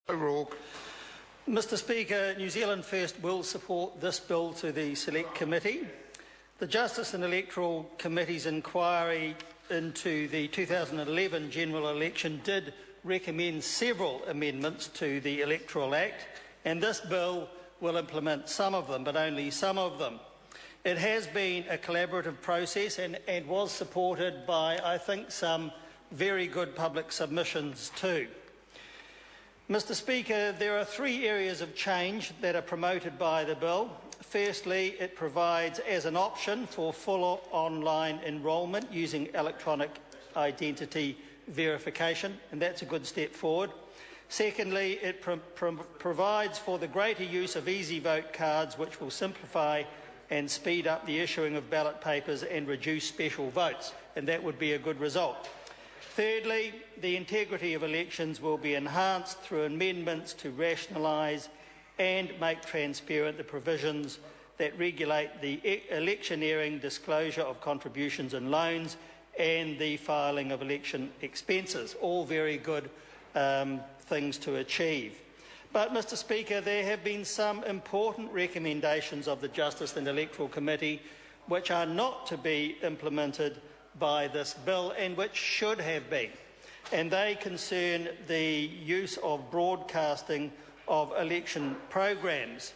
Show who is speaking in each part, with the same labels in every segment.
Speaker 1: O'Rourke.
Speaker 2: Mr Speaker, New Zealand First will support this bill to the Select Committee. The Justice and Electoral Committee's inquiry into the 2011 general election did recommend several amendments to the Electoral Act, and this bill will implement some of them, but only some of them. It has been a collaborative process and was supported by, I think, some very good public submissions too. Mr Speaker, there are three areas of change that are promoted by the bill. Firstly, it provides as an option for full online enrolment using electronic identity verification, and that's a good step forward. Secondly, it provides for the greater use of easy vote cards, which will simplify and speed up the issuing of ballot papers and reduce special votes, and that would be a good result. Thirdly, the integrity of elections will be enhanced through amendments to rationalise and make transparent the provisions that regulate the electioneering disclosure of contributions and loans and the filing of election expenses. All very good things to achieve. But, Mr Speaker, there have been some important recommendations of the Justice and Electoral Committee which are not to be implemented by this bill and which should have been, and they concern the use of broadcasting of election programs.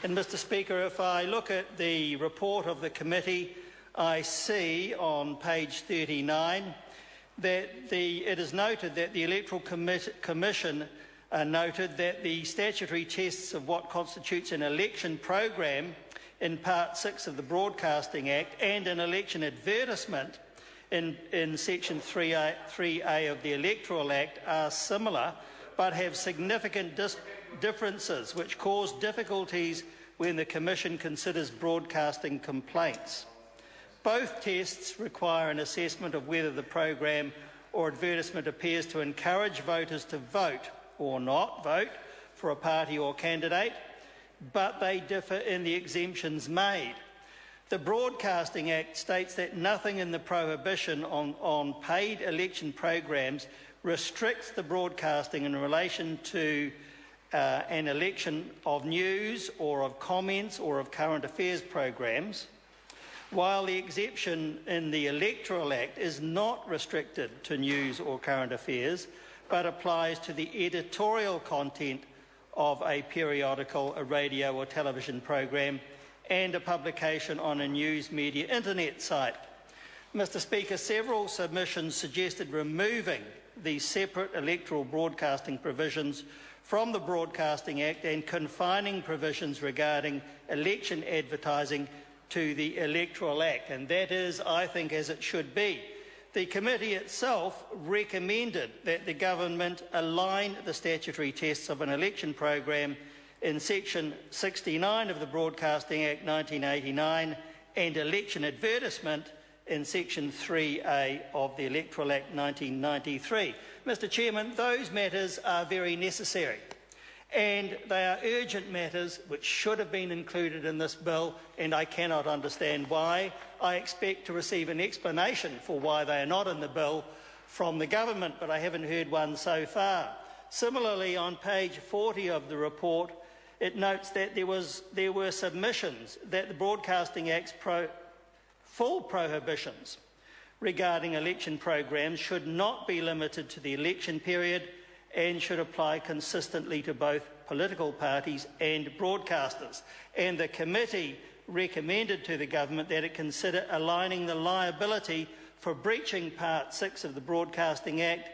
Speaker 2: And Mr Speaker, if I look at the report of the committee, I see on page 39 that it is noted that the Electoral Commission noted that the statutory tests of what constitutes an election program in Part 6 of the Broadcasting Act and an election advertisement in Section 3A of the Electoral Act are similar but have significant differences which cause difficulties when the Commission considers broadcasting complaints. Both tests require an assessment of whether the program or advertisement appears to encourage voters to vote or not vote for a party or candidate, but they differ in the exemptions made. The Broadcasting Act states that nothing in the prohibition on paid election programs restricts the broadcasting in relation to an election of news or of comments or of current affairs programs, while the exception in the Electoral Act is not restricted to news or current affairs, but applies to the editorial content of a periodical, a radio or television program, and a publication on a news media internet site. Mr Speaker, several submissions suggested removing these separate electoral broadcasting provisions from the Broadcasting Act and confining provisions regarding election advertising to the Electoral Act, and that is, I think, as it should be. The committee itself recommended that the government align the statutory tests of an election program in Section 69 of the Broadcasting Act 1989 and election advertisement in Section 3A of the Electoral Act 1993. Mr Chairman, those matters are very necessary, and they are urgent matters which should have been included in this bill, and I cannot understand why. I expect to receive an explanation for why they are not in the bill from the government, but I haven't heard one so far. Similarly, on page 40 of the report, it notes that there were submissions that the Broadcasting Act's full prohibitions regarding election programs should not be limited to the election period and should apply consistently to both political parties and broadcasters. And the committee recommended to the government that it consider aligning the liability for breaching Part 6 of the Broadcasting Act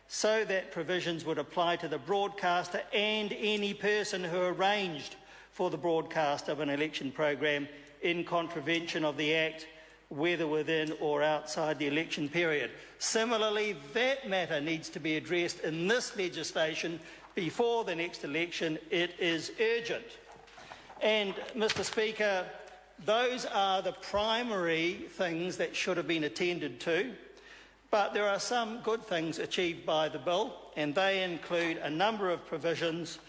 Speaker 2: so that provisions would apply to the broadcaster and any person who arranged for the broadcast of an election program in contravention of the Act, whether within or outside the election period. Similarly, that matter needs to be addressed in this legislation before the next election. It is urgent. And, Mr Speaker, those are the primary things that should have been attended to. But there are some good things achieved by the bill, and they include a number of provisions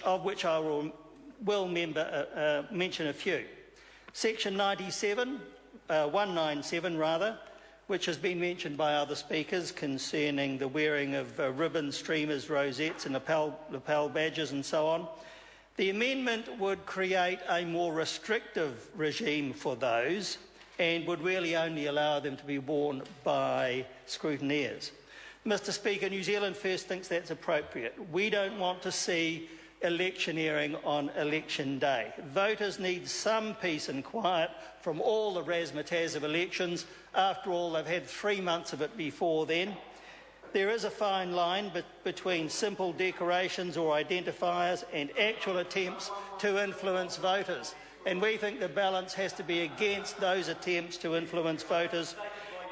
Speaker 2: of which I will mention a few. Section 197 which has been mentioned by other speakers concerning the wearing of ribbons, streamers, rosettes and lapel badges and so on. The amendment would create a more restrictive regime for those and would really only allow them to be worn by scrutineers. Mr Speaker, New Zealand First thinks that's appropriate. We don't want to see electioneering on election day. Voters need some peace and quiet from all the razzmatazz of elections. After all, they've had 3 months of it before then. There is a fine line between simple decorations or identifiers and actual attempts to influence voters. And we think the balance has to be against those attempts to influence voters,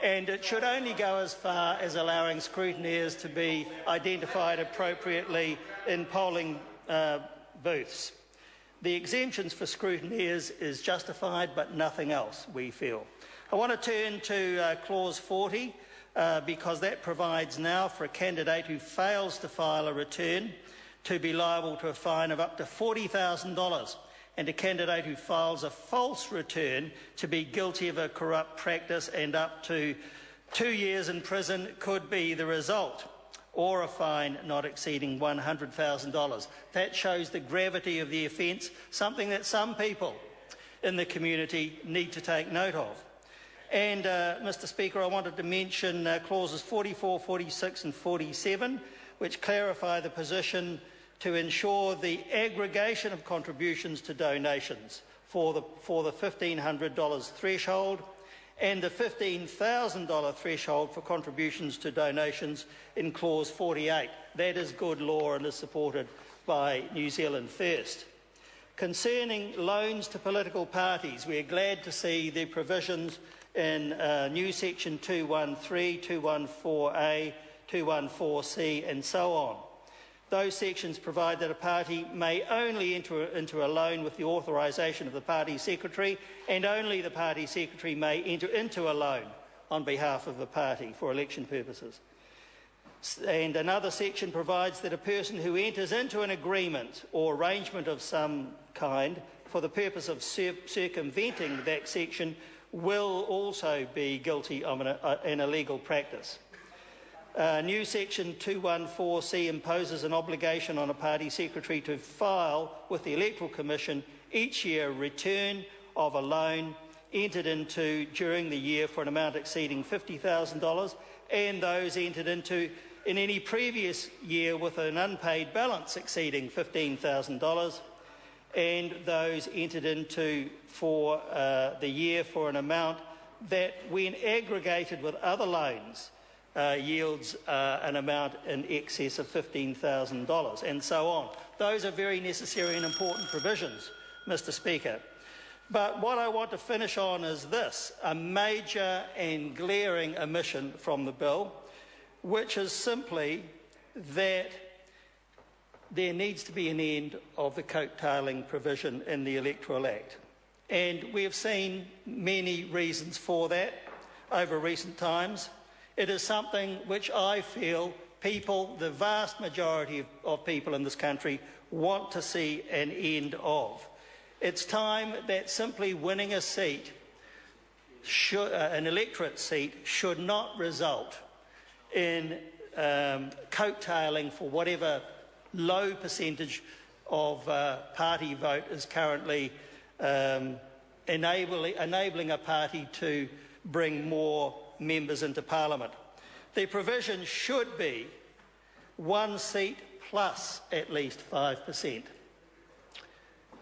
Speaker 2: and it should only go as far as allowing scrutineers to be identified appropriately in polling booths. The exemptions for scrutineers is justified, but nothing else, we feel. I want to turn to clause 40 because that provides now for a candidate who fails to file a return to be liable to a fine of up to $40,000, and a candidate who files a false return to be guilty of a corrupt practice, and up to 2 years in prison could be the result, or a fine not exceeding $100,000. That shows the gravity of the offence, something that some people in the community need to take note of. And, Mr Speaker, I wanted to mention clauses 44, 46 and 47, which clarify the position to ensure the aggregation of contributions to donations for the $1,500 threshold and the $15,000 threshold for contributions to donations in clause 48. That is good law and is supported by New Zealand First. Concerning loans to political parties, we are glad to see the provisions in new section 213, 214A, 214C and so on. Those sections provide that a party may only enter into a loan with the authorisation of the party secretary, and only the party secretary may enter into a loan on behalf of the party for election purposes. And another section provides that a person who enters into an agreement or arrangement of some kind for the purpose of circumventing that section will also be guilty of an illegal practice. New section 214C imposes an obligation on a party secretary to file with the Electoral Commission each year a return of a loan entered into during the year for an amount exceeding $50,000, and those entered into in any previous year with an unpaid balance exceeding $15,000, and those entered into for the year for an amount that, when aggregated with other loans, yields an amount in excess of $15,000, and so on. Those are very necessary and important provisions, Mr Speaker. But what I want to finish on is this, a major and glaring omission from the bill, which is simply that there needs to be an end of the coattailing provision in the Electoral Act. And we have seen many reasons for that over recent times. It is something which I feel people, the vast majority of people in this country, want to see an end of. It's time that simply winning a seat, an electorate seat, should not result in coattailing for whatever low percentage of party vote is currently enabling a party to bring more members into Parliament. The provision should be one seat plus at least 5%,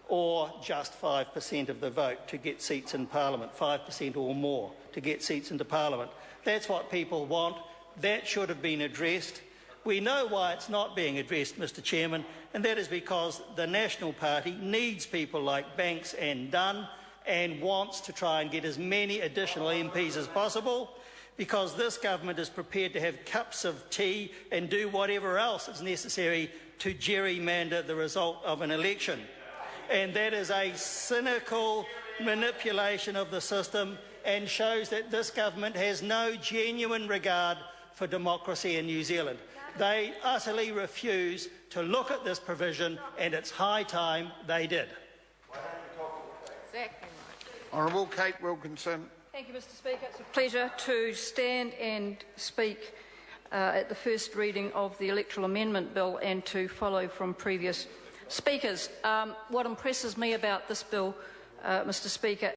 Speaker 2: or just 5% of the vote to get seats in Parliament, 5% or more to get seats into Parliament. That's what people want. That should have been addressed. We know why it's not being addressed, Mr Chairman, and that is because the National Party needs people like Banks and Dunn and wants to try and get as many additional MPs as possible, because this government is prepared to have cups of tea and do whatever else is necessary to gerrymander the result of an election. And that is a cynical manipulation of the system and shows that this government has no genuine regard for democracy in New Zealand. They utterly refuse to look at this provision, and it's high time they did.
Speaker 1: Honourable Kate Wilkinson. Thank you, Mr. Speaker. It's a pleasure to stand and speak at the first reading of the Electoral Amendment Bill and to follow from previous speakers. What impresses me about this bill, Mr. Speaker,